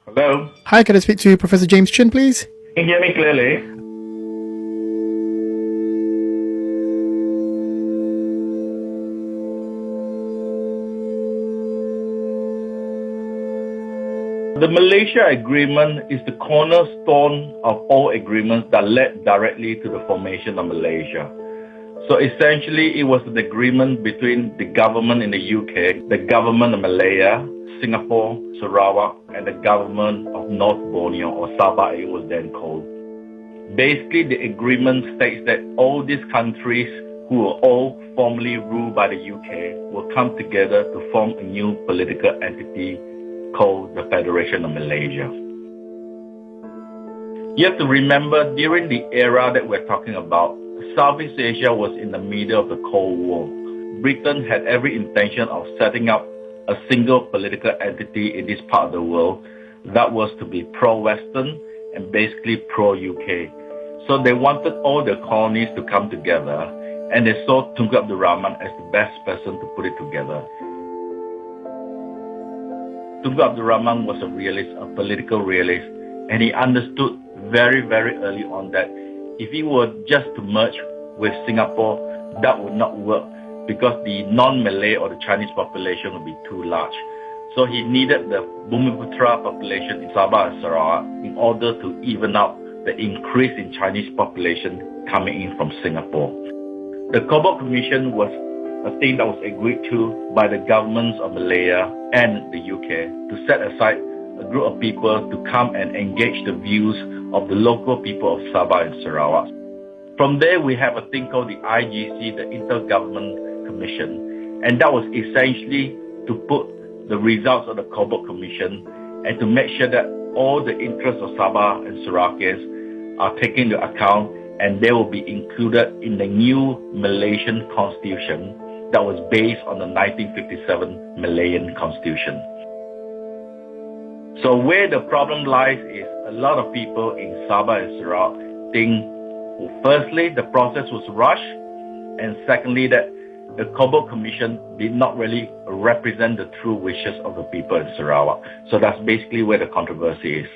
Hello? Hi, can I speak to Professor James Chin, please? Can you hear me clearly? The Malaysia Agreement is the cornerstone of all agreements that led directly to the formation of Malaysia. So essentially, it was an agreement between the government in the UK, the government of Malaya, Singapore, Sarawak, and the government of North Borneo, or SABAH it was then called. Basically, the agreement states that all these countries who were all formerly ruled by the UK will come together to form a new political entity called the Federation of Malaysia. You have to remember, during the era that we're talking about, Southeast Asia was in the middle of the Cold War. Britain had every intention of setting up a single political entity in this part of the world that was to be pro-Western and basically pro-UK. So they wanted all the colonies to come together, and they saw Tunku Abdul Rahman as the best person to put it together. Tunku Abdul Rahman was a realist, a political realist, and he understood very, very early on that if he were just to merge with Singapore, that would not work because the non-Malay or the Chinese population would be too large. So he needed the Bumiputra population in Sabah and Sarawak in order to even out the increase in Chinese population coming in from Singapore. The Cobalt Commission was a thing that was agreed to by the governments of Malaya and the UK to set aside a group of people to come and engage the views of the local people of Sabah and Sarawak. From there, we have a thing called the IGC, the Intergovernment Commission, and that was essentially to put the results of the Cobalt Commission and to make sure that all the interests of Sabah and Sarawakians are taken into account and they will be included in the new Malaysian Constitution that was based on the 1957 Malayan Constitution. So where the problem lies is a lot of people in Sabah and Sarawak think, well, firstly, the process was rushed, and secondly, that the Cobalt Commission did not really represent the true wishes of the people in Sarawak. So that's basically where the controversy is.